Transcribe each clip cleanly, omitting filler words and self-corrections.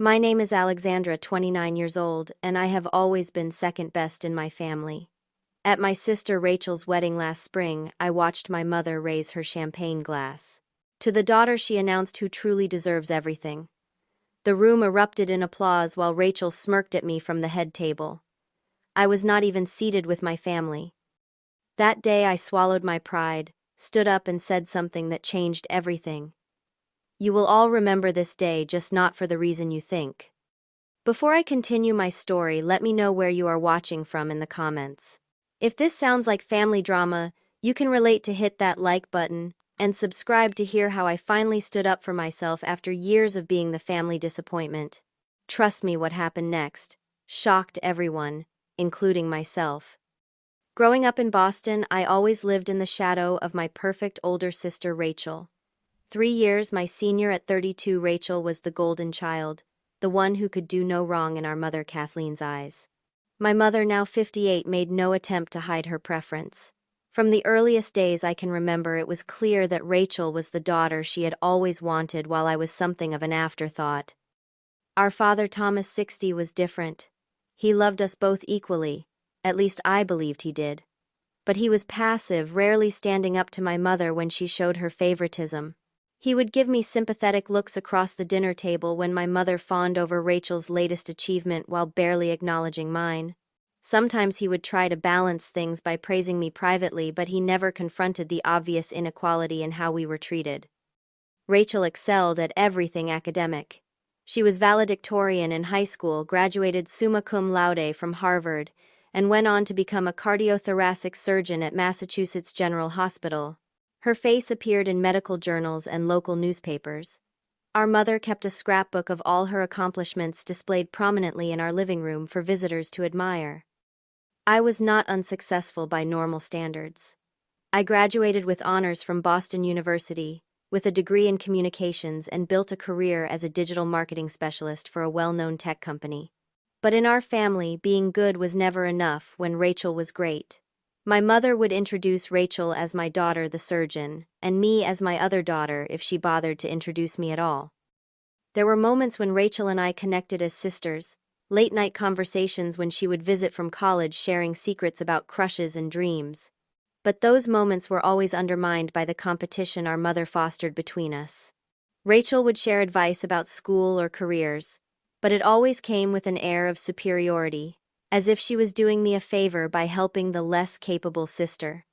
My name is Alexandra, 29 years old, and I have always been second best in my family. At my sister Rachel's wedding last spring, I watched my mother raise her champagne glass. To the daughter she announced who truly deserves everything. The room erupted in applause while Rachel smirked at me from the head table. I was not even seated with my family. That day I swallowed my pride, stood up and said something that changed everything. You will all remember this day, just not for the reason you think. Before I continue my story, let me know where you are watching from in the comments. If this sounds like family drama, you can relate to hit that like button and subscribe to hear how I finally stood up for myself after years of being the family disappointment. Trust me, what happened next shocked everyone, including myself. Growing up in Boston, I always lived in the shadow of my perfect older sister Rachel. 3 years my senior at 32, Rachel was the golden child, the one who could do no wrong in our mother Kathleen's eyes. My mother, now 58, made no attempt to hide her preference. From the earliest days I can remember, it was clear that Rachel was the daughter she had always wanted, while I was something of an afterthought. Our father, Thomas, 60, was different. He loved us both equally, at least I believed he did. But he was passive, rarely standing up to my mother when she showed her favoritism. He would give me sympathetic looks across the dinner table when my mother fawned over Rachel's latest achievement while barely acknowledging mine. Sometimes he would try to balance things by praising me privately, but he never confronted the obvious inequality in how we were treated. Rachel excelled at everything academic. She was valedictorian in high school, graduated summa cum laude from Harvard, and went on to become a cardiothoracic surgeon at Massachusetts General Hospital. Her face appeared in medical journals and local newspapers. Our mother kept a scrapbook of all her accomplishments displayed prominently in our living room for visitors to admire. I was not unsuccessful by normal standards. I graduated with honors from Boston University, with a degree in communications, and built a career as a digital marketing specialist for a well-known tech company. But in our family, being good was never enough when Rachel was great. My mother would introduce Rachel as my daughter, the surgeon, and me as my other daughter if she bothered to introduce me at all. There were moments when Rachel and I connected as sisters, late-night conversations when she would visit from college, sharing secrets about crushes and dreams. But those moments were always undermined by the competition our mother fostered between us. Rachel would share advice about school or careers, but it always came with an air of superiority, as if she was doing me a favor by helping the less capable sister.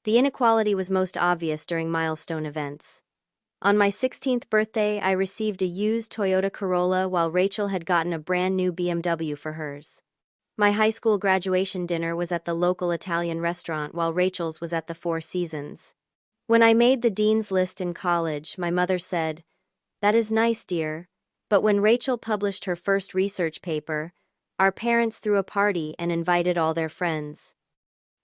The inequality was most obvious during milestone events. On my 16th birthday, I received a used Toyota Corolla while Rachel had gotten a brand new BMW for hers. My high school graduation dinner was at the local Italian restaurant while Rachel's was at the Four Seasons. When I made the dean's list in college, my mother said, "That is nice, dear," but when Rachel published her first research paper, our parents threw a party and invited all their friends.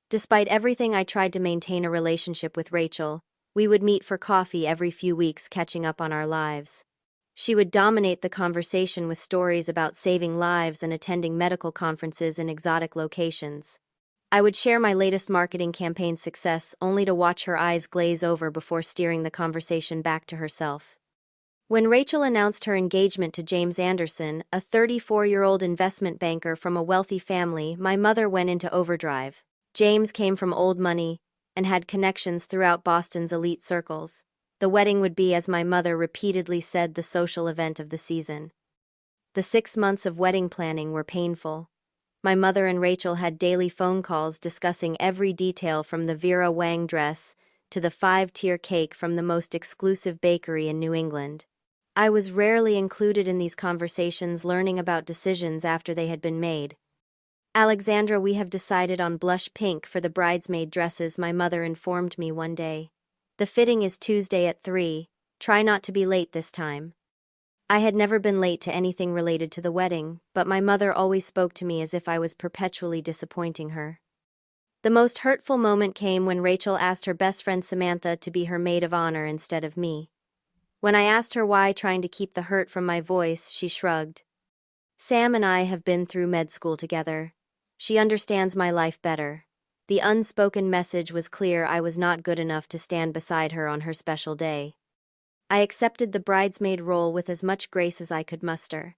Despite everything, I tried to maintain a relationship with Rachel. We would meet for coffee every few weeks, catching up on our lives. She would dominate the conversation with stories about saving lives and attending medical conferences in exotic locations. I would share my latest marketing campaign success, only to watch her eyes glaze over before steering the conversation back to herself. When Rachel announced her engagement to James Anderson, a 34-year-old investment banker from a wealthy family, my mother went into overdrive. James came from old money and had connections throughout Boston's elite circles. The wedding would be, as my mother repeatedly said, the social event of the season. The 6 months of wedding planning were painful. My mother and Rachel had daily phone calls discussing every detail, from the Vera Wang dress to the 5-tier cake from the most exclusive bakery in New England. I was rarely included in these conversations, learning about decisions after they had been made. "Alexandra, we have decided on blush pink for the bridesmaid dresses," my mother informed me one day. "The fitting is Tuesday at 3. Try not to be late this time." I had never been late to anything related to the wedding, but my mother always spoke to me as if I was perpetually disappointing her. The most hurtful moment came when Rachel asked her best friend Samantha to be her maid of honor instead of me. When I asked her why, trying to keep the hurt from my voice, she shrugged. "Sam and I have been through med school together. She understands my life better." The unspoken message was clear: I was not good enough to stand beside her on her special day. I accepted the bridesmaid role with as much grace as I could muster.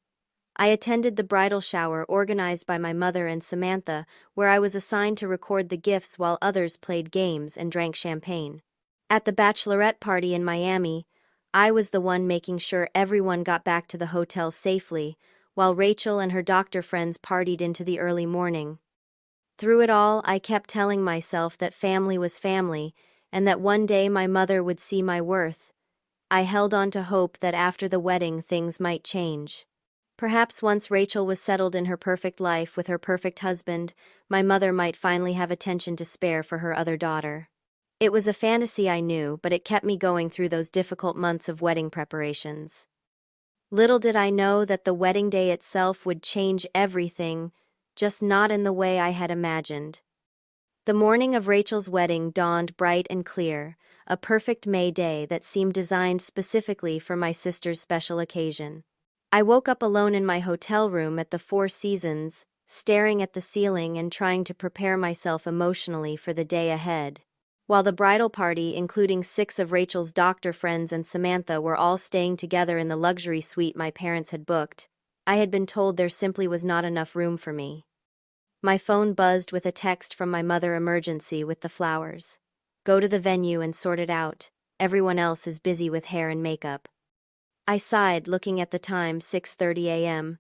I attended the bridal shower organized by my mother and Samantha, where I was assigned to record the gifts while others played games and drank champagne. At the bachelorette party in Miami, I was the one making sure everyone got back to the hotel safely, while Rachel and her doctor friends partied into the early morning. Through it all, I kept telling myself that family was family, and that one day my mother would see my worth. I held on to hope that after the wedding things might change. Perhaps once Rachel was settled in her perfect life with her perfect husband, my mother might finally have attention to spare for her other daughter. It was a fantasy, I knew, but it kept me going through those difficult months of wedding preparations. Little did I know that the wedding day itself would change everything, just not in the way I had imagined. The morning of Rachel's wedding dawned bright and clear, a perfect May day that seemed designed specifically for my sister's special occasion. I woke up alone in my hotel room at the Four Seasons, staring at the ceiling and trying to prepare myself emotionally for the day ahead. While the bridal party, including 6 of Rachel's doctor friends and Samantha, were all staying together in the luxury suite my parents had booked, I had been told there simply was not enough room for me. My phone buzzed with a text from my mother. Emergency with the flowers. Go to the venue and sort it out. Everyone else is busy with hair and makeup. I sighed, looking at the time, 6:30 a.m.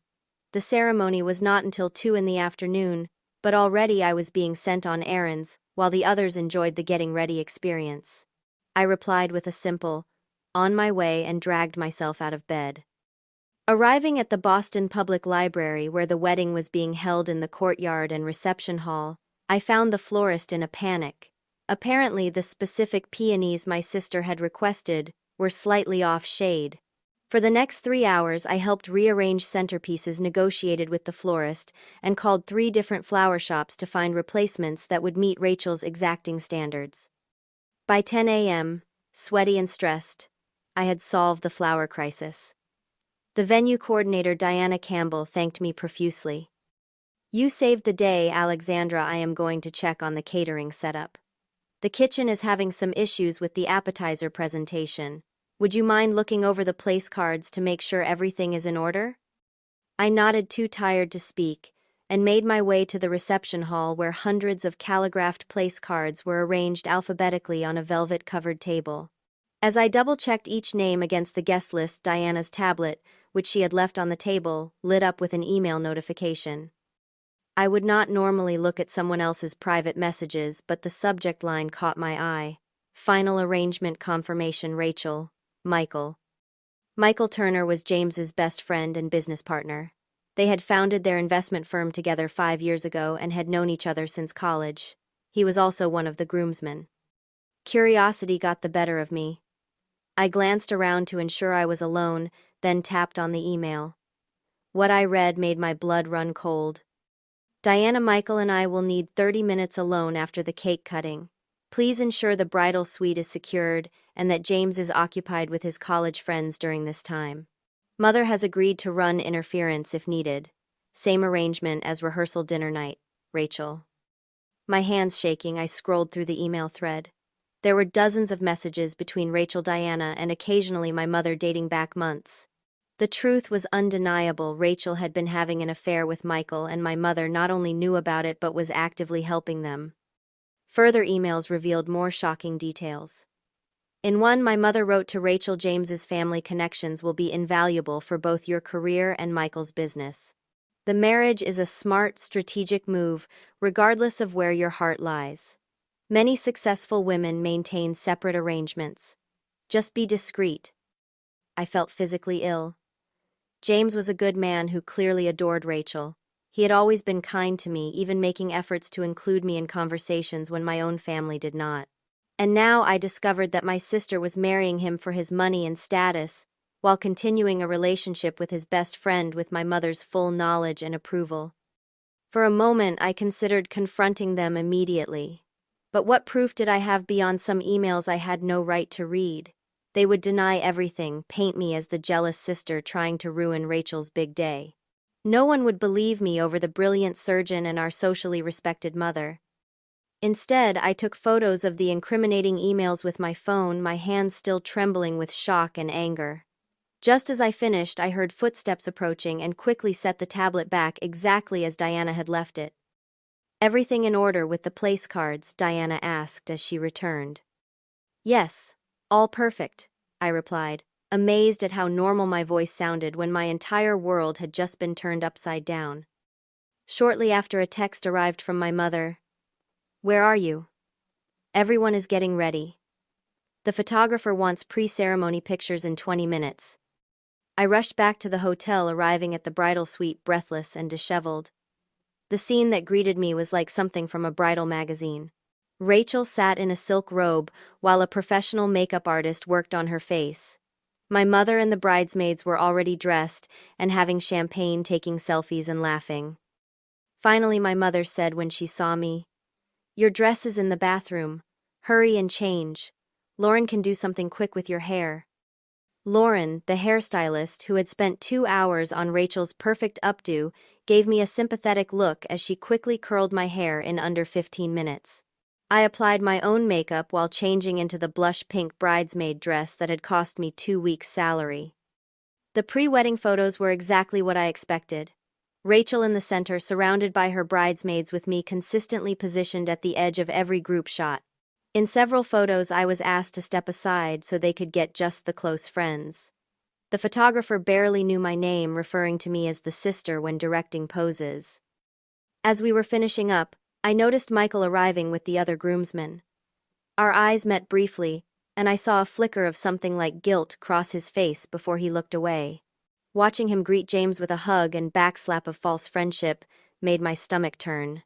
The ceremony was not until 2 in the afternoon, but already I was being sent on errands, while the others enjoyed the getting ready experience. I replied with a simple, "On my way," and dragged myself out of bed. Arriving at the Boston Public Library, where the wedding was being held in the courtyard and reception hall, I found the florist in a panic. Apparently, the specific peonies my sister had requested were slightly off shade. For the next 3 hours, I helped rearrange centerpieces, negotiated with the florist, and called 3 different flower shops to find replacements that would meet Rachel's exacting standards. By 10 a.m., sweaty and stressed, I had solved the flower crisis. The venue coordinator, Diana Campbell, thanked me profusely. "You saved the day, Alexandra. I am going to check on the catering setup. The kitchen is having some issues with the appetizer presentation. Would you mind looking over the place cards to make sure everything is in order?" I nodded, too tired to speak, and made my way to the reception hall, where hundreds of calligraphed place cards were arranged alphabetically on a velvet-covered table. As I double-checked each name against the guest list, Diana's tablet, which she had left on the table, lit up with an email notification. I would not normally look at someone else's private messages, but the subject line caught my eye. "Final arrangement confirmation, Rachel, Michael." Michael Turner was James's best friend and business partner. They had founded their investment firm together 5 years ago and had known each other since college. He was also one of the groomsmen. Curiosity got the better of me. I glanced around to ensure I was alone, then tapped on the email. What I read made my blood run cold. "Diana, Michael and I will need 30 minutes alone after the cake cutting. Please ensure the bridal suite is secured and that James is occupied with his college friends during this time. Mother has agreed to run interference if needed. Same arrangement as rehearsal dinner night, Rachel." My hands shaking, I scrolled through the email thread. There were dozens of messages between Rachel, Diana, and occasionally my mother, dating back months. The truth was undeniable. Rachel had been having an affair with Michael, and my mother not only knew about it but was actively helping them. Further emails revealed more shocking details. In one, my mother wrote to Rachel, "James's family connections will be invaluable for both your career and Michael's business. The marriage is a smart, strategic move, regardless of where your heart lies. Many successful women maintain separate arrangements. Just be discreet." I felt physically ill. James was a good man who clearly adored Rachel. He had always been kind to me, even making efforts to include me in conversations when my own family did not. And now I discovered that my sister was marrying him for his money and status, while continuing a relationship with his best friend with my mother's full knowledge and approval. For a moment, I considered confronting them immediately. But what proof did I have beyond some emails I had no right to read? They would deny everything, paint me as the jealous sister trying to ruin Rachel's big day. No one would believe me over the brilliant surgeon and our socially respected mother. Instead, I took photos of the incriminating emails with my phone, my hands still trembling with shock and anger. Just as I finished, I heard footsteps approaching and quickly set the tablet back exactly as Diana had left it. "Everything in order with the place cards?" Diana asked as she returned. "Yes, all perfect," I replied, amazed at how normal my voice sounded when my entire world had just been turned upside down. Shortly after, a text arrived from my mother. "Where are you? Everyone is getting ready. The photographer wants pre-ceremony pictures in 20 minutes. I rushed back to the hotel, arriving at the bridal suite breathless and disheveled. The scene that greeted me was like something from a bridal magazine. Rachel sat in a silk robe while a professional makeup artist worked on her face. My mother and the bridesmaids were already dressed and having champagne, taking selfies and laughing. Finally, my mother said when she saw me, "Your dress is in the bathroom. Hurry and change. Lauren can do something quick with your hair." Lauren, the hairstylist who had spent 2 hours on Rachel's perfect updo, gave me a sympathetic look as she quickly curled my hair in under 15 minutes. I applied my own makeup while changing into the blush pink bridesmaid dress that had cost me 2 weeks' salary. The pre-wedding photos were exactly what I expected. Rachel in the center, surrounded by her bridesmaids, with me consistently positioned at the edge of every group shot. In several photos, I was asked to step aside so they could get just the close friends. The photographer barely knew my name, referring to me as the sister when directing poses. As we were finishing up, I noticed Michael arriving with the other groomsmen. Our eyes met briefly, and I saw a flicker of something like guilt cross his face before he looked away. Watching him greet James with a hug and backslap of false friendship made my stomach turn.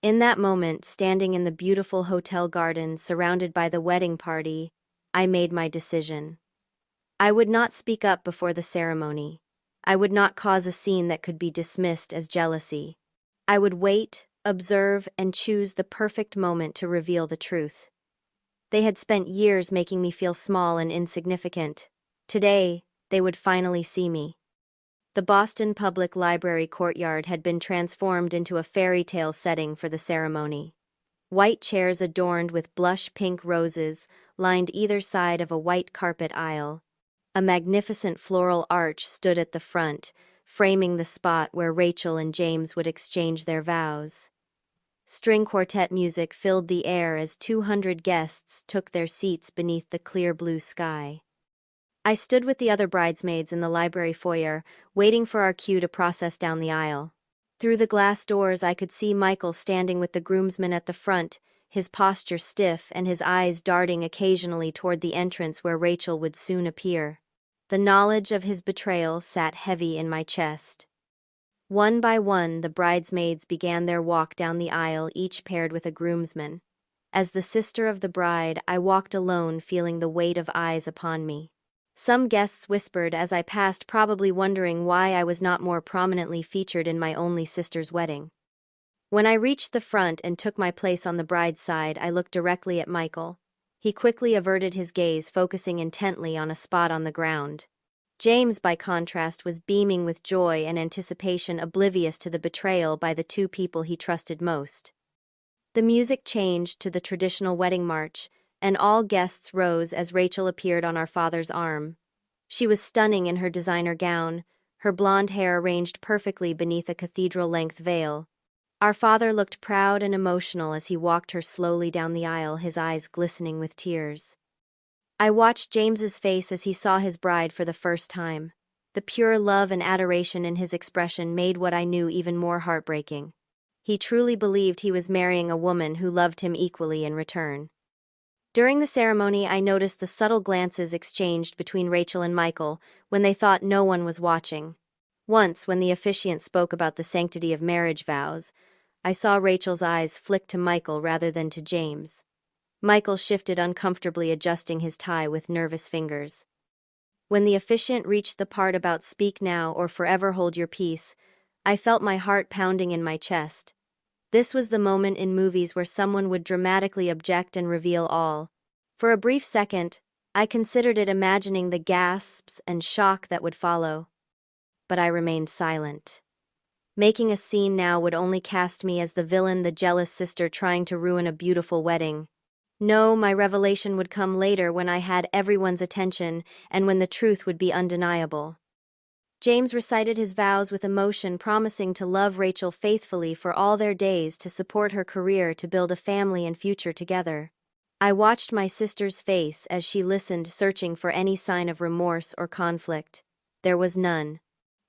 In that moment, standing in the beautiful hotel garden surrounded by the wedding party, I made my decision. I would not speak up before the ceremony. I would not cause a scene that could be dismissed as jealousy. I would wait, observe, and choose the perfect moment to reveal the truth. They had spent years making me feel small and insignificant. Today, they would finally see me. The Boston Public Library courtyard had been transformed into a fairy tale setting for the ceremony. White chairs adorned with blush pink roses lined either side of a white carpet aisle. A magnificent floral arch stood at the front, framing the spot where Rachel and James would exchange their vows. String quartet music filled the air as 200 guests took their seats beneath the clear blue sky. I stood with the other bridesmaids in the library foyer, waiting for our cue to process down the aisle. Through the glass doors, I could see Michael standing with the groomsmen at the front, his posture stiff and his eyes darting occasionally toward the entrance where Rachel would soon appear. The knowledge of his betrayal sat heavy in my chest. One by one, the bridesmaids began their walk down the aisle, each paired with a groomsman. As the sister of the bride, I walked alone, feeling the weight of eyes upon me. Some guests whispered as I passed, probably wondering why I was not more prominently featured in my only sister's wedding. When I reached the front and took my place on the bride's side, I looked directly at Michael. He quickly averted his gaze, focusing intently on a spot on the ground. James, by contrast, was beaming with joy and anticipation, oblivious to the betrayal by the two people he trusted most. The music changed to the traditional wedding march, and all guests rose as Rachel appeared on our father's arm. She was stunning in her designer gown, her blonde hair arranged perfectly beneath a cathedral-length veil. Our father looked proud and emotional as he walked her slowly down the aisle, his eyes glistening with tears. I watched James's face as he saw his bride for the first time. The pure love and adoration in his expression made what I knew even more heartbreaking. He truly believed he was marrying a woman who loved him equally in return. During the ceremony, I noticed the subtle glances exchanged between Rachel and Michael when they thought no one was watching. Once, when the officiant spoke about the sanctity of marriage vows, I saw Rachel's eyes flick to Michael rather than to James. Michael shifted uncomfortably, adjusting his tie with nervous fingers. When the officiant reached the part about "speak now or forever hold your peace," I felt my heart pounding in my chest. This was the moment in movies where someone would dramatically object and reveal all. For a brief second, I considered it, imagining the gasps and shock that would follow. But I remained silent. Making a scene now would only cast me as the villain, the jealous sister trying to ruin a beautiful wedding. No, my revelation would come later when I had everyone's attention and when the truth would be undeniable. James recited his vows with emotion, promising to love Rachel faithfully for all their days, to support her career, to build a family and future together. I watched my sister's face as she listened, searching for any sign of remorse or conflict. There was none.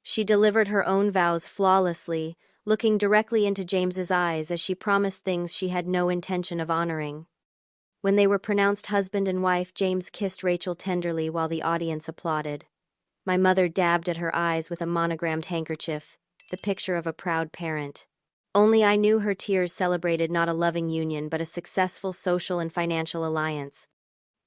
She delivered her own vows flawlessly, looking directly into James's eyes as she promised things she had no intention of honoring. When they were pronounced husband and wife, James kissed Rachel tenderly while the audience applauded. My mother dabbed at her eyes with a monogrammed handkerchief, the picture of a proud parent. Only I knew her tears celebrated not a loving union but a successful social and financial alliance.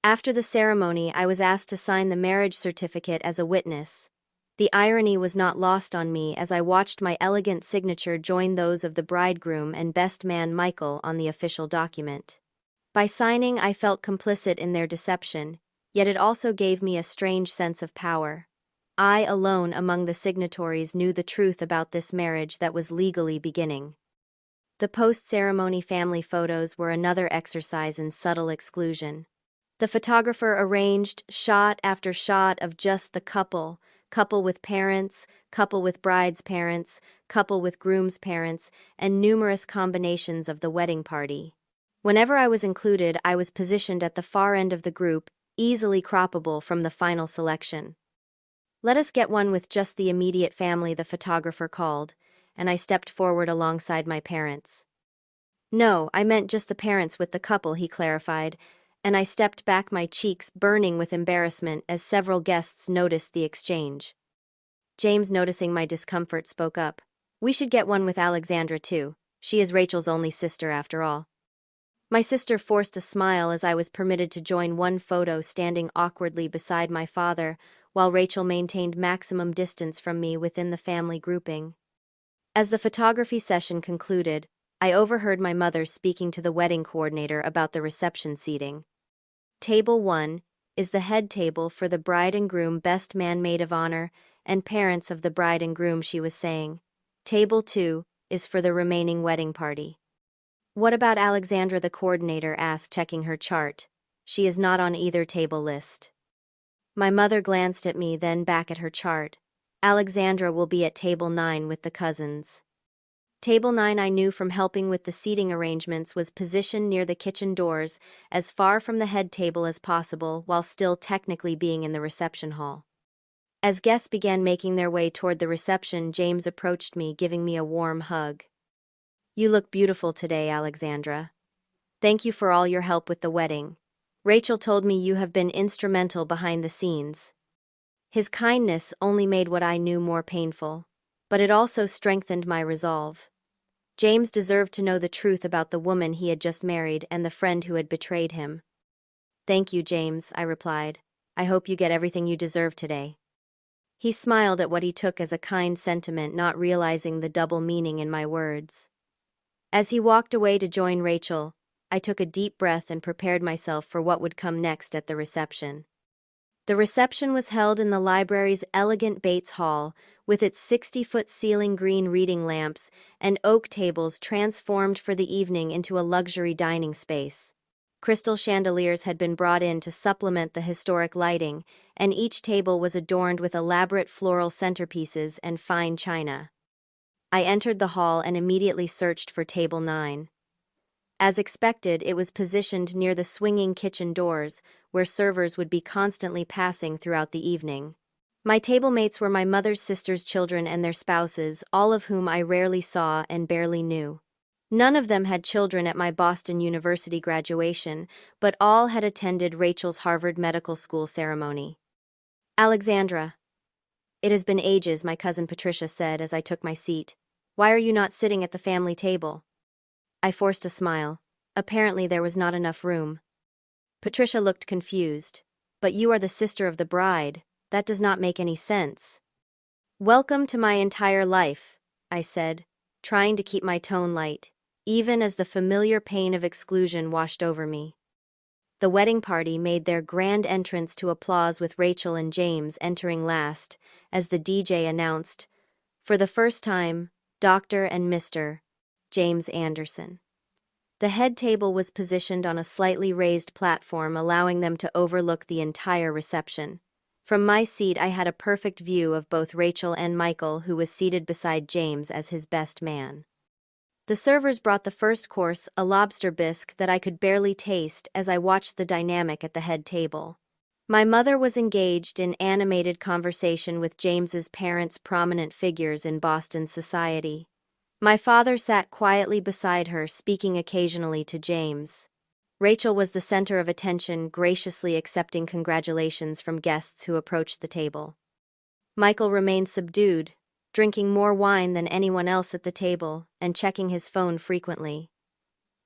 After the ceremony, I was asked to sign the marriage certificate as a witness. The irony was not lost on me as I watched my elegant signature join those of the bridegroom and best man Michael on the official document. By signing, I felt complicit in their deception, yet it also gave me a strange sense of power. I alone among the signatories knew the truth about this marriage that was legally beginning. The post-ceremony family photos were another exercise in subtle exclusion. The photographer arranged shot after shot of just the couple, couple with parents, couple with bride's parents, couple with groom's parents, and numerous combinations of the wedding party. Whenever I was included, I was positioned at the far end of the group, easily croppable from the final selection. "Let us get one with just the immediate family," the photographer called, and I stepped forward alongside my parents. "No, I meant just the parents with the couple," he clarified, and I stepped back, my cheeks burning with embarrassment as several guests noticed the exchange. James, noticing my discomfort, spoke up. "We should get one with Alexandra too. She is Rachel's only sister after all." My sister forced a smile as I was permitted to join one photo, standing awkwardly beside my father, while Rachel maintained maximum distance from me within the family grouping. As the photography session concluded, I overheard my mother speaking to the wedding coordinator about the reception seating. "Table 1 is the head table for the bride and groom, best man, maid of honor, and parents of the bride and groom," she was saying. "Table 2 is for the remaining wedding party." "What about Alexandra?" the coordinator asked, checking her chart. "She is not on either table list." My mother glanced at me, then back at her chart. "Alexandra will be at table 9 with the cousins." Table 9, I knew from helping with the seating arrangements, was positioned near the kitchen doors, as far from the head table as possible, while still technically being in the reception hall. As guests began making their way toward the reception, James approached me, giving me a warm hug. "You look beautiful today, Alexandra. Thank you for all your help with the wedding. Rachel told me you have been instrumental behind the scenes." His kindness only made what I knew more painful, but it also strengthened my resolve. James deserved to know the truth about the woman he had just married and the friend who had betrayed him. "Thank you, James," I replied. "I hope you get everything you deserve today." He smiled at what he took as a kind sentiment, not realizing the double meaning in my words. As he walked away to join Rachel, I took a deep breath and prepared myself for what would come next at the reception. The reception was held in the library's elegant Bates Hall, with its 60-foot ceiling, green reading lamps, and oak tables transformed for the evening into a luxury dining space. Crystal chandeliers had been brought in to supplement the historic lighting, and each table was adorned with elaborate floral centerpieces and fine china. I entered the hall and immediately searched for table 9. As expected, it was positioned near the swinging kitchen doors, where servers would be constantly passing throughout the evening. My table mates were my mother's sister's children and their spouses, all of whom I rarely saw and barely knew. None of them had children at my Boston University graduation, but all had attended Rachel's Harvard Medical School ceremony. "Alexandra." "It has been ages," my cousin Patricia said as I took my seat. "Why are you not sitting at the family table?" I forced a smile. Apparently there was not enough room. Patricia looked confused. "But you are the sister of the bride. That does not make any sense." "Welcome to my entire life," I said, trying to keep my tone light, even as the familiar pain of exclusion washed over me. The wedding party made their grand entrance to applause, with Rachel and James entering last, as the DJ announced, "For the first time, Dr. and Mr. James Anderson." The head table was positioned on a slightly raised platform, allowing them to overlook the entire reception. From my seat, I had a perfect view of both Rachel and Michael, who was seated beside James as his best man. The servers brought the first course, a lobster bisque that I could barely taste as I watched the dynamic at the head table. My mother was engaged in animated conversation with James's parents, prominent figures in Boston society. My father sat quietly beside her, speaking occasionally to James. Rachel was the center of attention, graciously accepting congratulations from guests who approached the table. Michael remained subdued, drinking more wine than anyone else at the table and checking his phone frequently.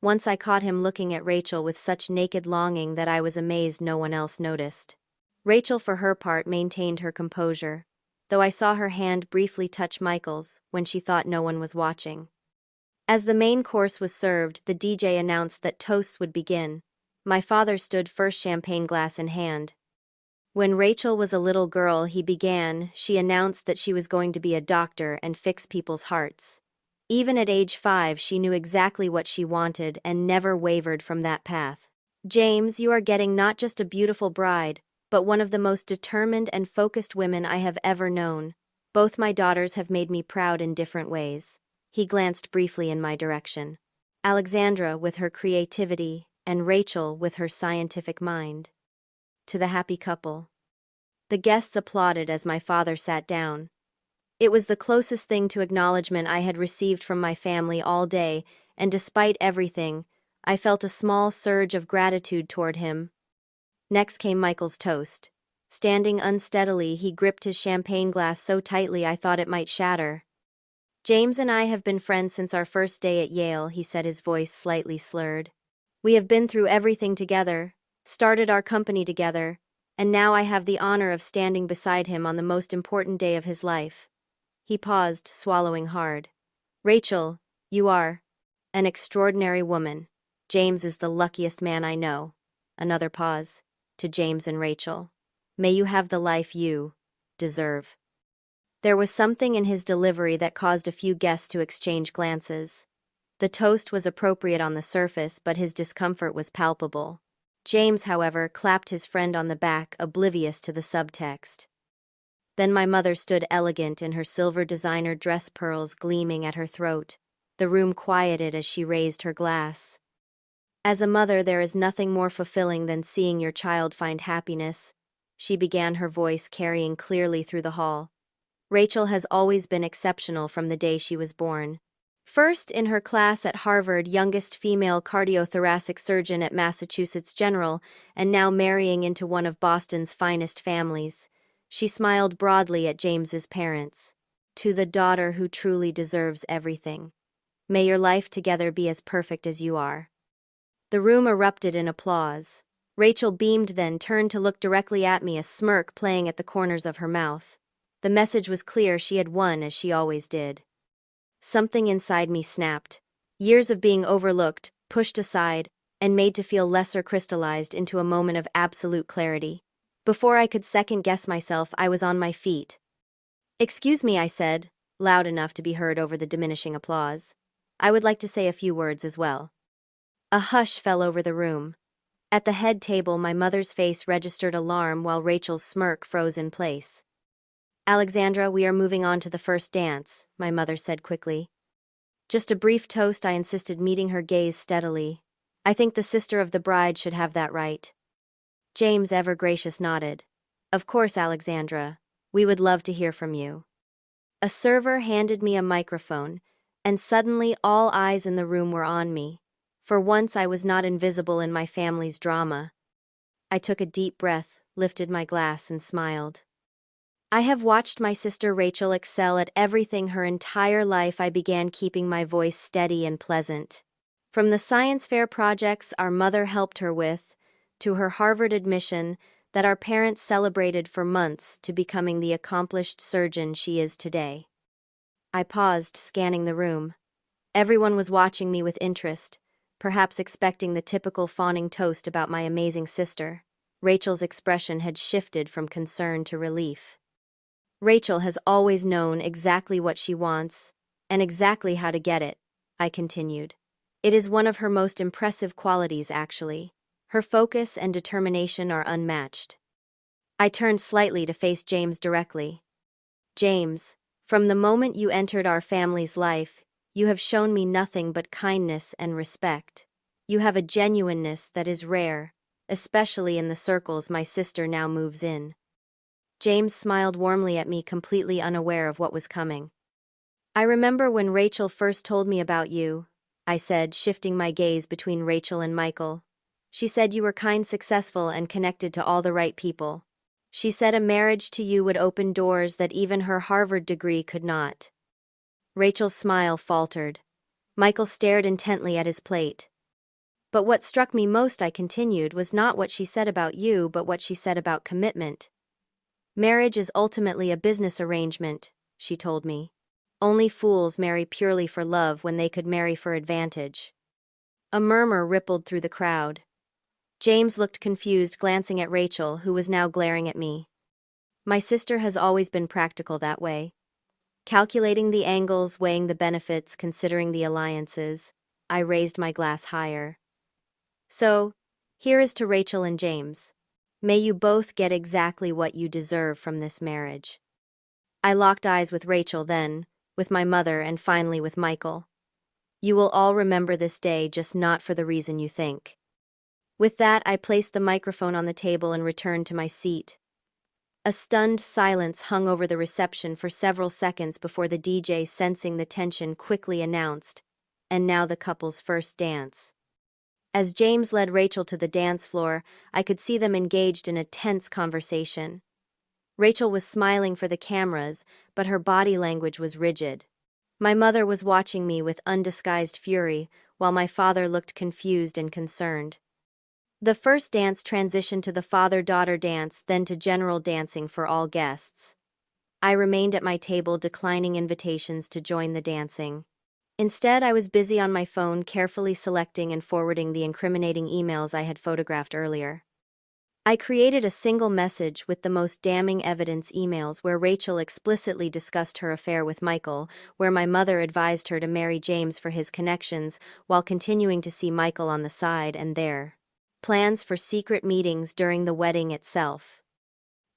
Once I caught him looking at Rachel with such naked longing that I was amazed no one else noticed. Rachel, for her part, maintained her composure, though I saw her hand briefly touch Michael's when she thought no one was watching. As the main course was served, the DJ announced that toasts would begin. My father stood first, champagne glass in hand. When Rachel was a little girl, she announced that she was going to be a doctor and fix people's hearts. Even at age 5, she knew exactly what she wanted and never wavered from that path. James, you are getting not just a beautiful bride, but one of the most determined and focused women I have ever known. Both my daughters have made me proud in different ways. He glanced briefly in my direction. Alexandra with her creativity, and Rachel with her scientific mind. To the happy couple. The guests applauded as my father sat down. It was the closest thing to acknowledgement I had received from my family all day, and despite everything, I felt a small surge of gratitude toward him. Next came Michael's toast. Standing unsteadily, he gripped his champagne glass so tightly I thought it might shatter. James and I have been friends since our first day at Yale, he said, his voice slightly slurred. We have been through everything together, started our company together, and now I have the honor of standing beside him on the most important day of his life. He paused, swallowing hard. Rachel, you are an extraordinary woman. James is the luckiest man I know. Another pause. To James and Rachel. May you have the life you deserve. There was something in his delivery that caused a few guests to exchange glances. The toast was appropriate on the surface, but his discomfort was palpable. James, however, clapped his friend on the back, oblivious to the subtext. Then my mother stood elegant in her silver designer dress, pearls gleaming at her throat. The room quieted as she raised her glass. As a mother, there is nothing more fulfilling than seeing your child find happiness, she began, her voice carrying clearly through the hall. Rachel has always been exceptional from the day she was born. First in her class at Harvard, youngest female cardiothoracic surgeon at Massachusetts General, and now marrying into one of Boston's finest families. She smiled broadly at James's parents. To the daughter who truly deserves everything. May your life together be as perfect as you are. The room erupted in applause. Rachel beamed, then turned to look directly at me, a smirk playing at the corners of her mouth. The message was clear: she had won, as she always did. Something inside me snapped. Years of being overlooked, pushed aside, and made to feel lesser crystallized into a moment of absolute clarity. Before I could second-guess myself, I was on my feet. Excuse me, I said, loud enough to be heard over the diminishing applause. I would like to say a few words as well. A hush fell over the room. At the head table, my mother's face registered alarm while Rachel's smirk froze in place. Alexandra, we are moving on to the first dance, my mother said quickly. Just a brief toast, I insisted, meeting her gaze steadily. I think the sister of the bride should have that right. James, ever gracious, nodded. Of course, Alexandra. We would love to hear from you. A server handed me a microphone, and suddenly all eyes in the room were on me. For once I was not invisible in my family's drama. I took a deep breath, lifted my glass, and smiled. I have watched my sister Rachel excel at everything her entire life. I began, keeping my voice steady and pleasant. From the science fair projects our mother helped her with, to her Harvard admission that our parents celebrated for months, to becoming the accomplished surgeon she is today. I paused, scanning the room. Everyone was watching me with interest, perhaps expecting the typical fawning toast about my amazing sister. Rachel's expression had shifted from concern to relief. Rachel has always known exactly what she wants, and exactly how to get it, I continued. It is one of her most impressive qualities, actually. Her focus and determination are unmatched. I turned slightly to face James directly. James, from the moment you entered our family's life, you have shown me nothing but kindness and respect. You have a genuineness that is rare, especially in the circles my sister now moves in. James smiled warmly at me, completely unaware of what was coming. I remember when Rachel first told me about you, I said, shifting my gaze between Rachel and Michael. She said you were kind, successful, and connected to all the right people. She said a marriage to you would open doors that even her Harvard degree could not. Rachel's smile faltered. Michael stared intently at his plate. But what struck me most, I continued, was not what she said about you, but what she said about commitment. Marriage is ultimately a business arrangement, she told me. Only fools marry purely for love when they could marry for advantage. A murmur rippled through the crowd. James looked confused, glancing at Rachel, who was now glaring at me. My sister has always been practical that way. Calculating the angles, weighing the benefits, considering the alliances, I raised my glass higher. So, here is to Rachel and James. May you both get exactly what you deserve from this marriage. I locked eyes with Rachel, then with my mother, and finally with Michael. You will all remember this day, just not for the reason you think. With that, I placed the microphone on the table and returned to my seat. A stunned silence hung over the reception for several seconds before the DJ, sensing the tension, quickly announced, "And now the couple's first dance." As James led Rachel to the dance floor, I could see them engaged in a tense conversation. Rachel was smiling for the cameras, but her body language was rigid. My mother was watching me with undisguised fury, while my father looked confused and concerned. The first dance transitioned to the father-daughter dance, then to general dancing for all guests. I remained at my table, declining invitations to join the dancing. Instead, I was busy on my phone, carefully selecting and forwarding the incriminating emails I had photographed earlier. I created a single message with the most damning evidence emails where Rachel explicitly discussed her affair with Michael, where my mother advised her to marry James for his connections, while continuing to see Michael on the side, and their plans for secret meetings during the wedding itself.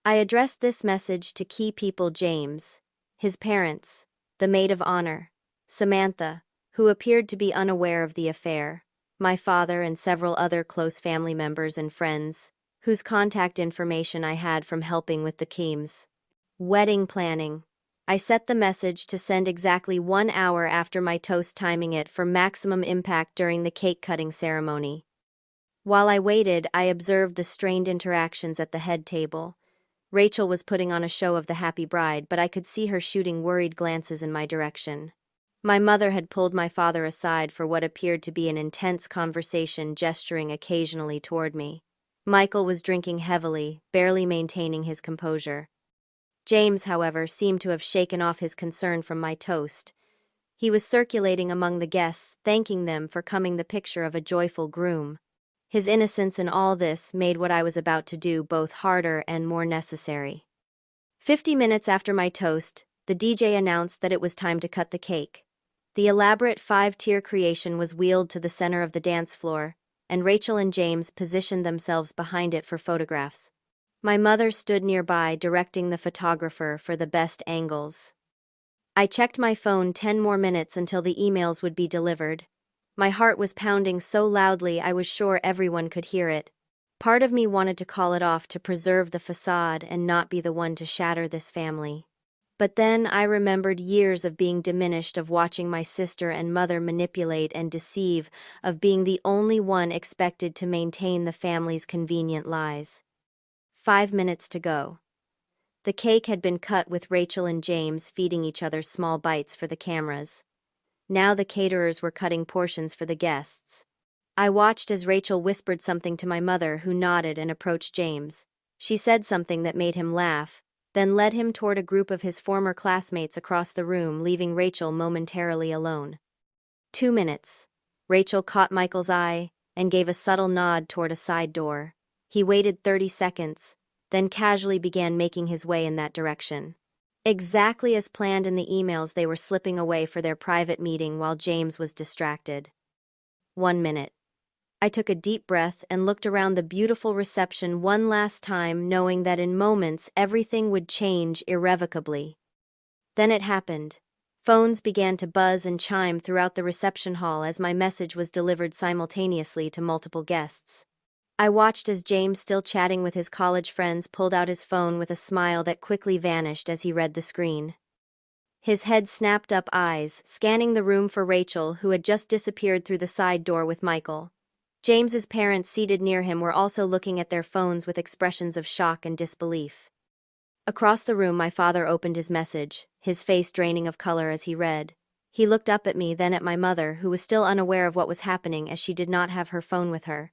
I addressed this message to key people: James, his parents, the maid of honor, Samantha, who appeared to be unaware of the affair, my father, and several other close family members and friends, whose contact information I had from helping with the Keem's wedding planning. I set the message to send exactly 1 hour after my toast, timing it for maximum impact during the cake-cutting ceremony. While I waited, I observed the strained interactions at the head table. Rachel was putting on a show of the happy bride, but I could see her shooting worried glances in my direction. My mother had pulled my father aside for what appeared to be an intense conversation, gesturing occasionally toward me. Michael was drinking heavily, barely maintaining his composure. James, however, seemed to have shaken off his concern from my toast. He was circulating among the guests, thanking them for coming, the picture of a joyful groom. His innocence in all this made what I was about to do both harder and more necessary. 50 minutes after my toast, the DJ announced that it was time to cut the cake. The elaborate 5-tier creation was wheeled to the center of the dance floor, and Rachel and James positioned themselves behind it for photographs. My mother stood nearby, directing the photographer for the best angles. I checked my phone 10 more minutes until the emails would be delivered. My heart was pounding so loudly I was sure everyone could hear it. Part of me wanted to call it off to preserve the facade and not be the one to shatter this family. But then I remembered years of being diminished, of watching my sister and mother manipulate and deceive, of being the only one expected to maintain the family's convenient lies. 5 minutes to go. The cake had been cut, with Rachel and James feeding each other small bites for the cameras. Now the caterers were cutting portions for the guests. I watched as Rachel whispered something to my mother, who nodded and approached James. She said something that made him laugh, then led him toward a group of his former classmates across the room, leaving Rachel momentarily alone. 2 minutes. Rachel caught Michael's eye and gave a subtle nod toward a side door. He waited 30 seconds, then casually began making his way in that direction. Exactly as planned in the emails, they were slipping away for their private meeting while James was distracted. 1 minute. I took a deep breath and looked around the beautiful reception one last time, knowing that in moments everything would change irrevocably. Then it happened. Phones began to buzz and chime throughout the reception hall as my message was delivered simultaneously to multiple guests. I watched as James, still chatting with his college friends, pulled out his phone with a smile that quickly vanished as he read the screen. His head snapped up, eyes scanning the room for Rachel, who had just disappeared through the side door with Michael. James's parents, seated near him, were also looking at their phones with expressions of shock and disbelief. Across the room, my father opened his message, his face draining of color as he read. He looked up at me, then at my mother, who was still unaware of what was happening as she did not have her phone with her.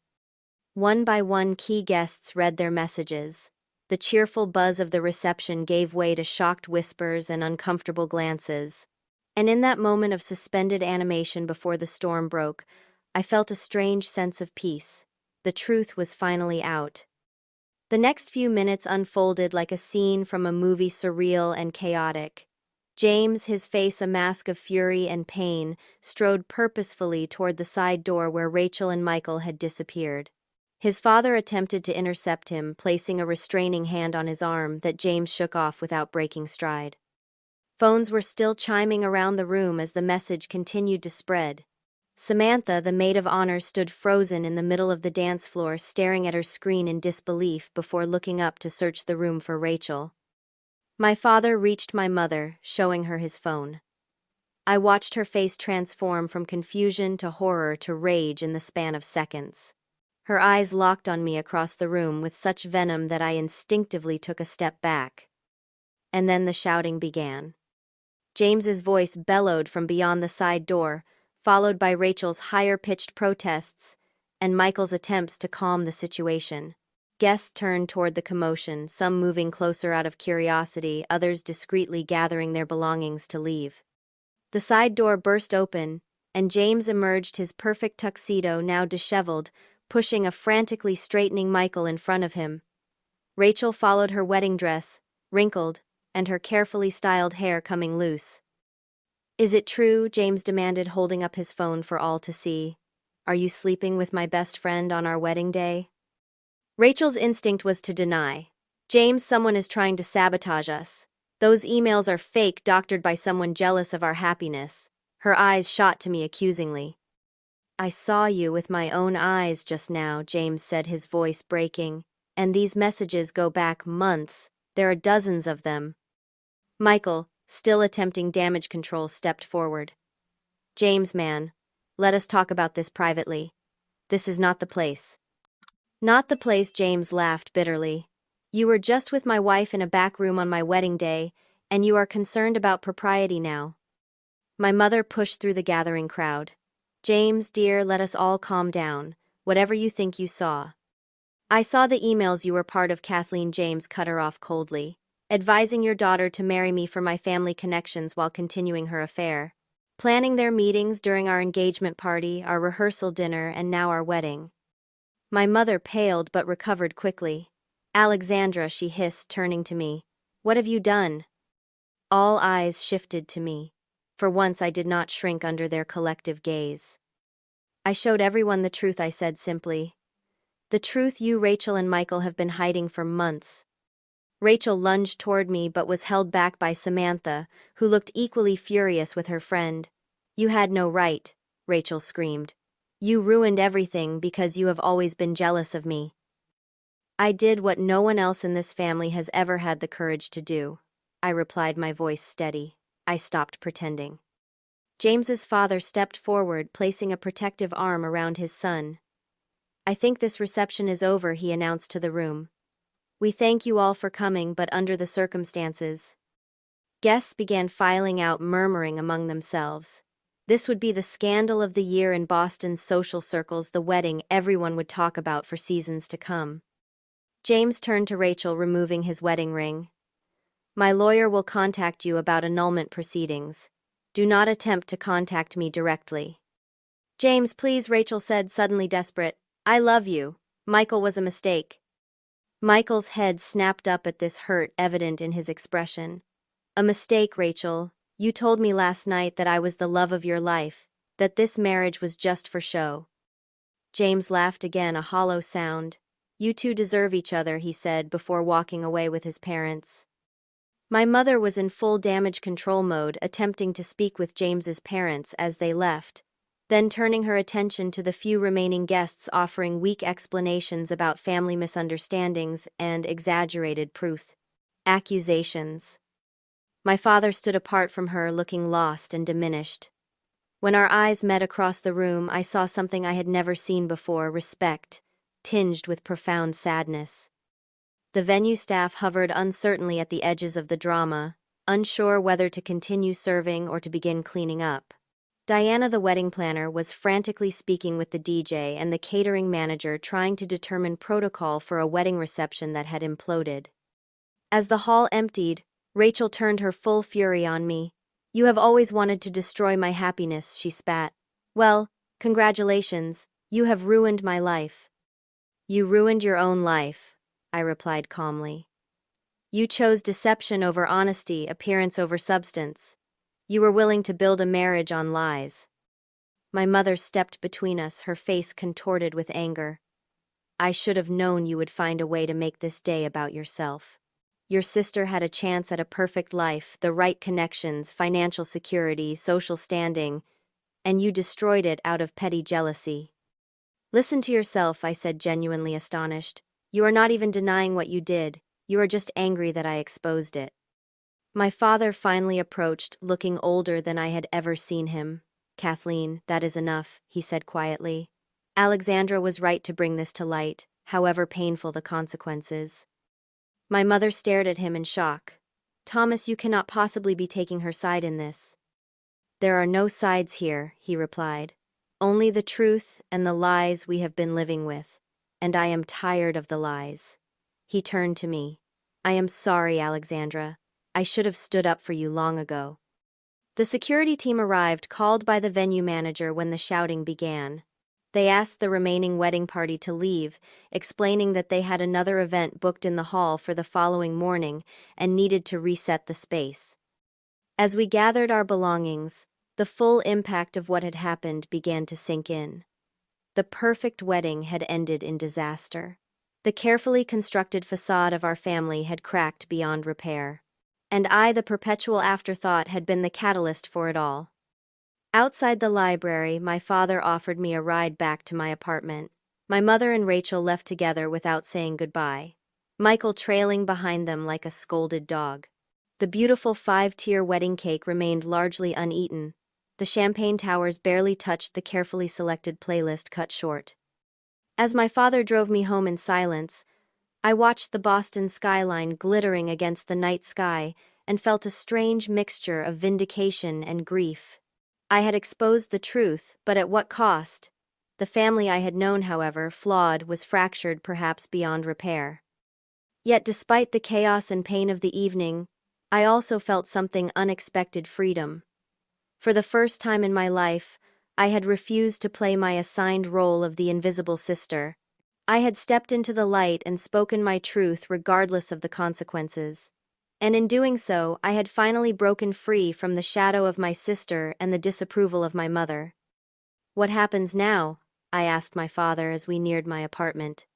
One by one, key guests read their messages. The cheerful buzz of the reception gave way to shocked whispers and uncomfortable glances. And in that moment of suspended animation before the storm broke, I felt a strange sense of peace. The truth was finally out. The next few minutes unfolded like a scene from a movie, surreal and chaotic. James, his face a mask of fury and pain, strode purposefully toward the side door where Rachel and Michael had disappeared. His father attempted to intercept him, placing a restraining hand on his arm that James shook off without breaking stride. Phones were still chiming around the room as the message continued to spread. Samantha, the maid of honor, stood frozen in the middle of the dance floor, staring at her screen in disbelief before looking up to search the room for Rachel. My father reached my mother, showing her his phone. I watched her face transform from confusion to horror to rage in the span of seconds. Her eyes locked on me across the room with such venom that I instinctively took a step back. And then the shouting began. James's voice bellowed from beyond the side door, followed by Rachel's higher-pitched protests and Michael's attempts to calm the situation. Guests turned toward the commotion, some moving closer out of curiosity, others discreetly gathering their belongings to leave. The side door burst open, and James emerged, his perfect tuxedo now disheveled, pushing a frantically straightening Michael in front of him. Rachel followed, her wedding dress, wrinkled, and her carefully styled hair coming loose. "Is it true?" James demanded, holding up his phone for all to see. "Are you sleeping with my best friend on our wedding day?" Rachel's instinct was to deny. "James, someone is trying to sabotage us. Those emails are fake, doctored by someone jealous of our happiness." Her eyes shot to me accusingly. "I saw you with my own eyes just now," James said, his voice breaking. "And these messages go back months. There are dozens of them." Michael, still attempting damage control, stepped forward. "James, man, let us talk about this privately. This is not the place." "Not the place," James laughed bitterly. "You were just with my wife in a back room on my wedding day, and you are concerned about propriety now." My mother pushed through the gathering crowd. "James, dear, let us all calm down. Whatever you think you saw." "I saw the emails you were part of," Kathleen. James cut her off coldly. "Advising your daughter to marry me for my family connections while continuing her affair. Planning their meetings during our engagement party, our rehearsal dinner, and now our wedding." My mother paled but recovered quickly. "Alexandra," she hissed, turning to me. "What have you done?" All eyes shifted to me. For once I did not shrink under their collective gaze. "I showed everyone the truth," I said simply. "The truth you, Rachel, and Michael have been hiding for months." Rachel lunged toward me but was held back by Samantha, who looked equally furious with her friend. "You had no right," Rachel screamed. "You ruined everything because you have always been jealous of me." "I did what no one else in this family has ever had the courage to do," I replied, my voice steady. I stopped pretending. James's father stepped forward, placing a protective arm around his son. "I think this reception is over," he announced to the room. "We thank you all for coming, but under the circumstances." Guests began filing out, murmuring among themselves. This would be the scandal of the year in Boston's social circles, the wedding everyone would talk about for seasons to come. James turned to Rachel, removing his wedding ring. "My lawyer will contact you about annulment proceedings. Do not attempt to contact me directly." "James, please," Rachel said, suddenly desperate. "I love you. Michael was a mistake." Michael's head snapped up at this, hurt evident in his expression. "A mistake, Rachel? You told me last night that I was the love of your life, that this marriage was just for show. James laughed again, a hollow sound. You two deserve each other, he said before walking away with his parents. My mother was in full damage control mode, attempting to speak with James's parents as they left, then turning her attention to the few remaining guests, offering weak explanations about family misunderstandings and exaggerated proof. Accusations. My father stood apart from her, looking lost and diminished. When our eyes met across the room, I saw something I had never seen before: respect, tinged with profound sadness. The venue staff hovered uncertainly at the edges of the drama, unsure whether to continue serving or to begin cleaning up. Diana, the wedding planner, was frantically speaking with the DJ and the catering manager, trying to determine protocol for a wedding reception that had imploded. As the hall emptied, Rachel turned her full fury on me. You have always wanted to destroy my happiness, she spat. Well, congratulations, you have ruined my life. You ruined your own life, I replied calmly. You chose deception over honesty, appearance over substance. You were willing to build a marriage on lies. My mother stepped between us, her face contorted with anger. I should have known you would find a way to make this day about yourself. Your sister had a chance at a perfect life, the right connections, financial security, social standing, and you destroyed it out of petty jealousy. Listen to yourself, I said, genuinely astonished. You are not even denying what you did. You are just angry that I exposed it. My father finally approached, looking older than I had ever seen him. Kathleen, that is enough, he said quietly. Alexandra was right to bring this to light, however painful the consequences. My mother stared at him in shock. Thomas, you cannot possibly be taking her side in this. There are no sides here, he replied. Only the truth and the lies we have been living with, and I am tired of the lies. He turned to me. I am sorry, Alexandra. I should have stood up for you long ago. The security team arrived, called by the venue manager when the shouting began. They asked the remaining wedding party to leave, explaining that they had another event booked in the hall for the following morning and needed to reset the space. As we gathered our belongings, the full impact of what had happened began to sink in. The perfect wedding had ended in disaster. The carefully constructed facade of our family had cracked beyond repair. And I, the perpetual afterthought, had been the catalyst for it all. Outside the library, my father offered me a ride back to my apartment. My mother and Rachel left together without saying goodbye, Michael trailing behind them like a scolded dog. The beautiful 5-tier wedding cake remained largely uneaten. The champagne towers barely touched the carefully selected playlist cut short. As my father drove me home in silence, I watched the Boston skyline glittering against the night sky and felt a strange mixture of vindication and grief. I had exposed the truth, but at what cost? The family I had known, however flawed, was fractured perhaps beyond repair. Yet despite the chaos and pain of the evening, I also felt something unexpected: freedom. For the first time in my life, I had refused to play my assigned role of the invisible sister. I had stepped into the light and spoken my truth regardless of the consequences. And in doing so, I had finally broken free from the shadow of my sister and the disapproval of my mother. What happens now? I asked my father as we neared my apartment.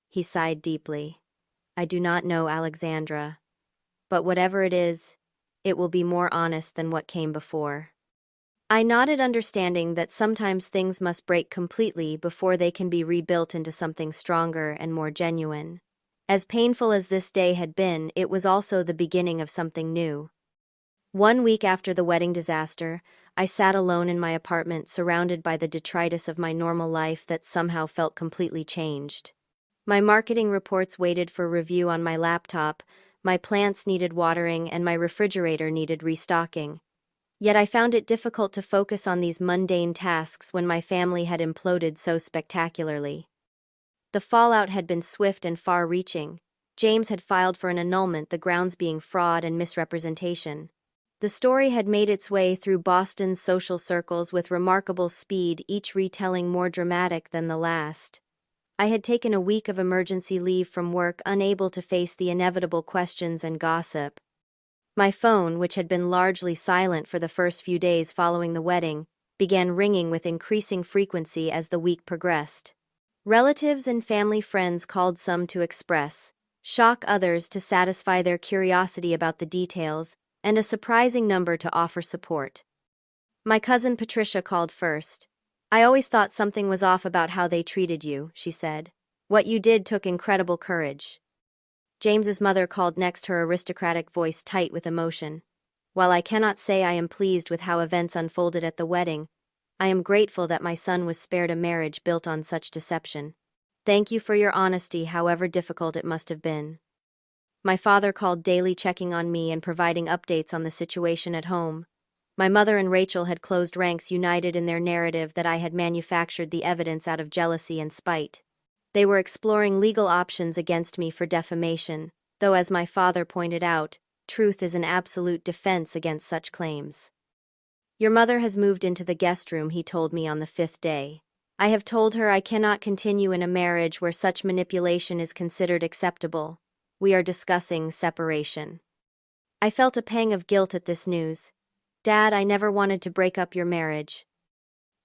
He sighed deeply. I do not know, Alexandra. But whatever it is, it will be more honest than what came before. I nodded, understanding that sometimes things must break completely before they can be rebuilt into something stronger and more genuine. As painful as this day had been, it was also the beginning of something new. 1 week after the wedding disaster, I sat alone in my apartment, surrounded by the detritus of my normal life that somehow felt completely changed. My marketing reports waited for review on my laptop, my plants needed watering, and my refrigerator needed restocking. Yet I found it difficult to focus on these mundane tasks when my family had imploded so spectacularly. The fallout had been swift and far-reaching. James had filed for an annulment, the grounds being fraud and misrepresentation. The story had made its way through Boston's social circles with remarkable speed, each retelling more dramatic than the last. I had taken a week of emergency leave from work, unable to face the inevitable questions and gossip. My phone, which had been largely silent for the first few days following the wedding, began ringing with increasing frequency as the week progressed. Relatives and family friends called, some to express shock, others to satisfy their curiosity about the details, and a surprising number to offer support. My cousin Patricia called first. "I always thought something was off about how they treated you," she said. "What you did took incredible courage." James's mother called next, her aristocratic voice tight with emotion. "While I cannot say I am pleased with how events unfolded at the wedding, I am grateful that my son was spared a marriage built on such deception. Thank you for your honesty, however difficult it must have been." My father called daily, checking on me and providing updates on the situation at home. My mother and Rachel had closed ranks, united in their narrative that I had manufactured the evidence out of jealousy and spite. They were exploring legal options against me for defamation, though, as my father pointed out, truth is an absolute defense against such claims. "Your mother has moved into the guest room," he told me on the 5th day. "I have told her I cannot continue in a marriage where such manipulation is considered acceptable. We are discussing separation." I felt a pang of guilt at this news. "Dad, I never wanted to break up your marriage."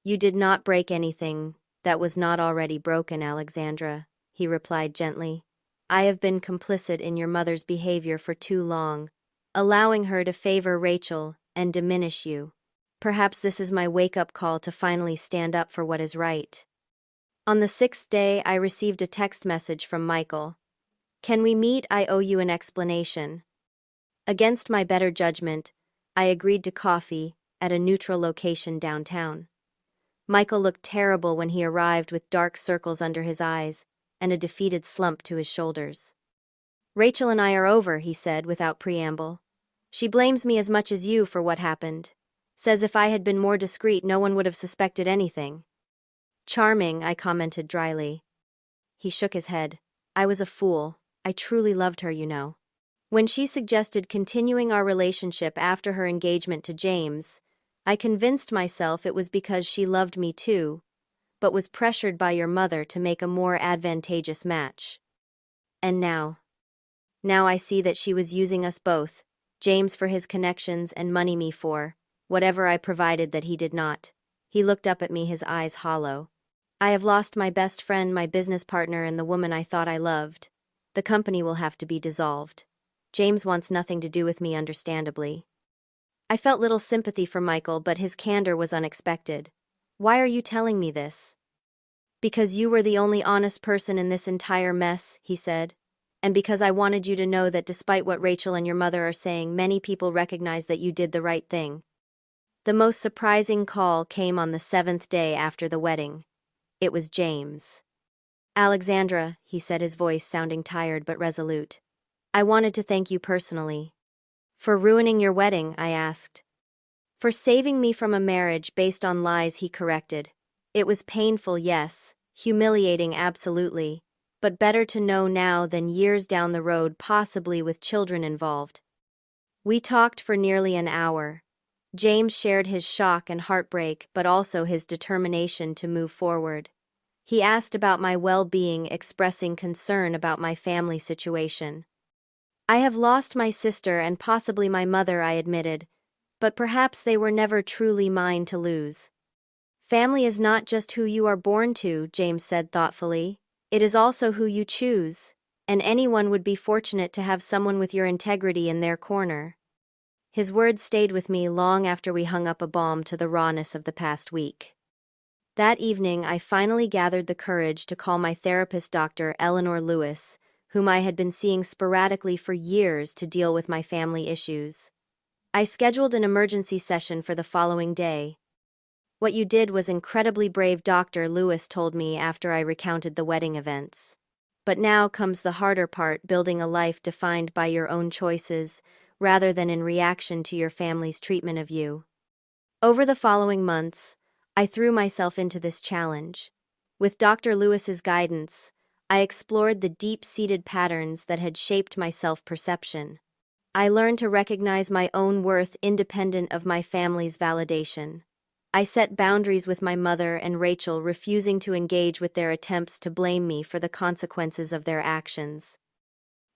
"You did not break anything that was not already broken, Alexandra," he replied gently. "I have been complicit in your mother's behavior for too long, allowing her to favor Rachel and diminish you. Perhaps this is my wake-up call to finally stand up for what is right." On the 6th day, I received a text message from Michael. "Can we meet? I owe you an explanation." Against my better judgment, I agreed to coffee at a neutral location downtown. Michael looked terrible when he arrived, with dark circles under his eyes and a defeated slump to his shoulders. "Rachel and I are over," he said without preamble. "She blames me as much as you for what happened. Says if I had been more discreet, no one would have suspected anything." "Charming," I commented dryly. He shook his head. "I was a fool. I truly loved her, you know. When she suggested continuing our relationship after her engagement to James, I convinced myself it was because she loved me too, but was pressured by your mother to make a more advantageous match. And now I see that she was using us both, James for his connections and money, me for whatever I provided that he did not." He looked up at me, his eyes hollow. "I have lost my best friend, my business partner, and the woman I thought I loved. The company will have to be dissolved. James wants nothing to do with me, understandably." I felt little sympathy for Michael, but his candor was unexpected. "Why are you telling me this?" "Because you were the only honest person in this entire mess," he said. "And because I wanted you to know that despite what Rachel and your mother are saying, many people recognize that you did the right thing." The most surprising call came on the 7th day after the wedding. It was James. "Alexandra," he said, his voice sounding tired but resolute, "I wanted to thank you personally." "For ruining your wedding?" I asked. "For saving me from a marriage based on lies," he corrected. "It was painful, yes, humiliating, absolutely, but better to know now than years down the road, possibly with children involved." We talked for nearly an hour. James shared his shock and heartbreak, but also his determination to move forward. He asked about my well-being, expressing concern about my family situation. "I have lost my sister and possibly my mother," I admitted, "but perhaps they were never truly mine to lose." "Family is not just who you are born to," James said thoughtfully. "It is also who you choose, and anyone would be fortunate to have someone with your integrity in their corner." His words stayed with me long after we hung up, a balm to the rawness of the past week. That evening, I finally gathered the courage to call my therapist, Dr. Eleanor Lewis, whom I had been seeing sporadically for years to deal with my family issues. I scheduled an emergency session for the following day. "What you did was incredibly brave," Dr. Lewis told me after I recounted the wedding events. "But now comes the harder part, building a life defined by your own choices, rather than in reaction to your family's treatment of you." Over the following months, I threw myself into this challenge. With Dr. Lewis's guidance, I explored the deep-seated patterns that had shaped my self-perception. I learned to recognize my own worth independent of my family's validation. I set boundaries with my mother and Rachel, refusing to engage with their attempts to blame me for the consequences of their actions.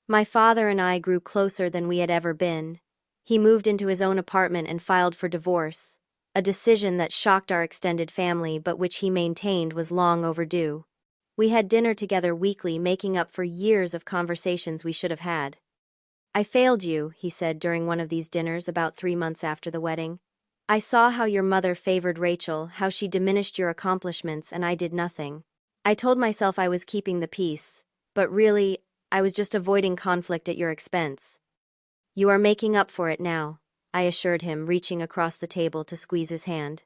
My father and I grew closer than we had ever been. He moved into his own apartment and filed for divorce, a decision that shocked our extended family but which he maintained was long overdue. We had dinner together weekly, making up for years of conversations we should have had. "I failed you," he said during one of these dinners about 3 months after the wedding. "I saw how your mother favored Rachel, how she diminished your accomplishments, and I did nothing. I told myself I was keeping the peace, but really, I was just avoiding conflict at your expense." "You are making up for it now," I assured him, reaching across the table to squeeze his hand.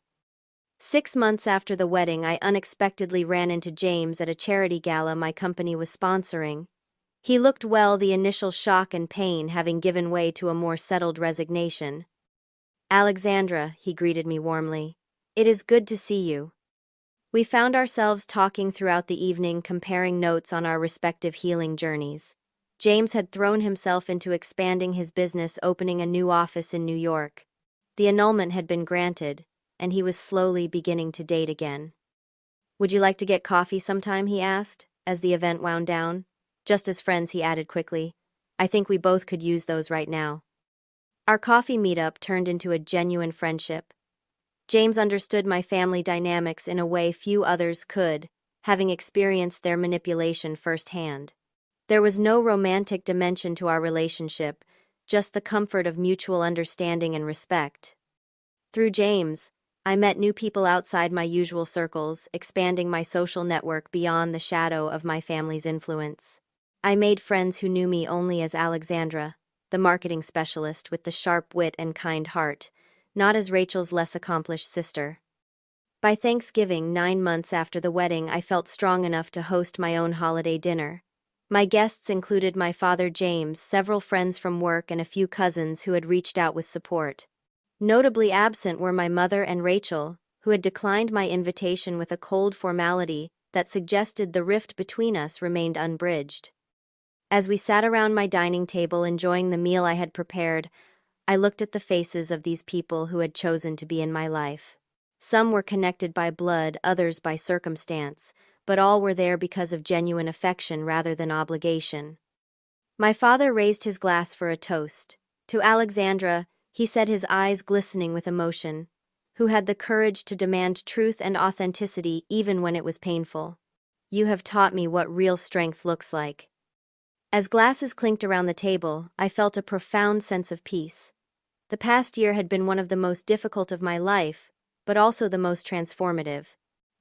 6 months after the wedding, I unexpectedly ran into James at a charity gala my company was sponsoring. He looked well, the initial shock and pain having given way to a more settled resignation. "Alexandra," he greeted me warmly. "It is good to see you." We found ourselves talking throughout the evening, comparing notes on our respective healing journeys. James had thrown himself into expanding his business, opening a new office in New York. The annulment had been granted, and he was slowly beginning to date again. "Would you like to get coffee sometime?" he asked, as the event wound down. "Just as friends," he added quickly. "I think we both could use those right now." Our coffee meetup turned into a genuine friendship. James understood my family dynamics in a way few others could, having experienced their manipulation firsthand. There was no romantic dimension to our relationship, just the comfort of mutual understanding and respect. Through James, I met new people outside my usual circles, expanding my social network beyond the shadow of my family's influence. I made friends who knew me only as Alexandra, the marketing specialist with the sharp wit and kind heart, not as Rachel's less accomplished sister. By Thanksgiving, 9 months after the wedding, I felt strong enough to host my own holiday dinner. My guests included my father James, several friends from work, and a few cousins who had reached out with support. Notably absent were my mother and Rachel, who had declined my invitation with a cold formality that suggested the rift between us remained unbridged. As we sat around my dining table enjoying the meal I had prepared, I looked at the faces of these people who had chosen to be in my life. Some were connected by blood, others by circumstance, but all were there because of genuine affection rather than obligation. My father raised his glass for a toast. To Alexandra, he said, his eyes glistening with emotion, who had the courage to demand truth and authenticity even when it was painful. "You have taught me what real strength looks like." As glasses clinked around the table, I felt a profound sense of peace. The past year had been one of the most difficult of my life, but also the most transformative.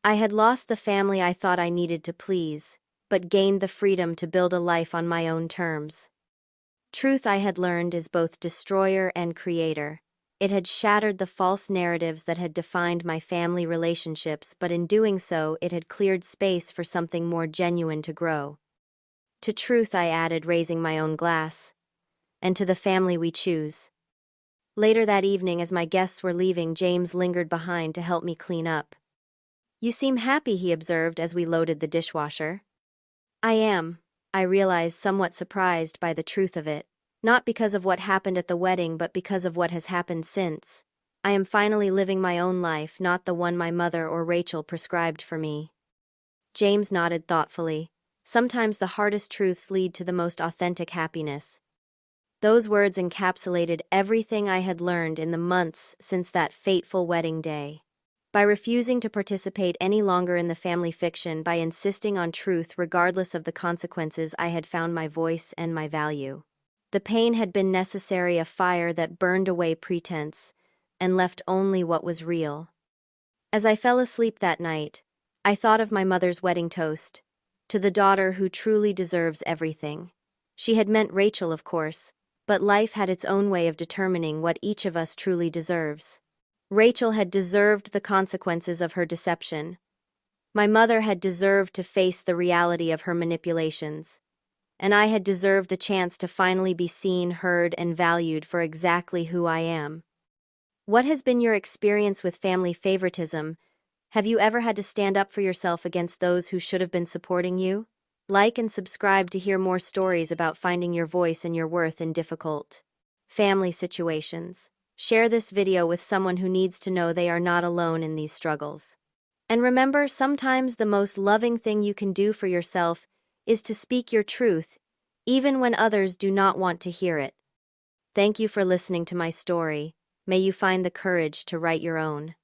I had lost the family I thought I needed to please, but gained the freedom to build a life on my own terms. Truth, I had learned, is both destroyer and creator. It had shattered the false narratives that had defined my family relationships, but in doing so, it had cleared space for something more genuine to grow. To truth, I added, raising my own glass. And to the family we choose. Later that evening, as my guests were leaving, James lingered behind to help me clean up. "You seem happy," he observed as we loaded the dishwasher. "I am," I realized, somewhat surprised by the truth of it. "Not because of what happened at the wedding, but because of what has happened since. I am finally living my own life, not the one my mother or Rachel prescribed for me." James nodded thoughtfully. "Sometimes the hardest truths lead to the most authentic happiness." Those words encapsulated everything I had learned in the months since that fateful wedding day. By refusing to participate any longer in the family fiction, by insisting on truth regardless of the consequences, I had found my voice and my value. The pain had been necessary, a fire that burned away pretense and left only what was real. As I fell asleep that night, I thought of my mother's wedding toast, "To the daughter who truly deserves everything." She had meant Rachel, of course, but life had its own way of determining what each of us truly deserves. Rachel had deserved the consequences of her deception. My mother had deserved to face the reality of her manipulations. And I had deserved the chance to finally be seen, heard, and valued for exactly who I am. What has been your experience with family favoritism? Have you ever had to stand up for yourself against those who should have been supporting you? Like and subscribe to hear more stories about finding your voice and your worth in difficult family situations. Share this video with someone who needs to know they are not alone in these struggles. And remember, sometimes the most loving thing you can do for yourself is to speak your truth, even when others do not want to hear it. Thank you for listening to my story. May you find the courage to write your own.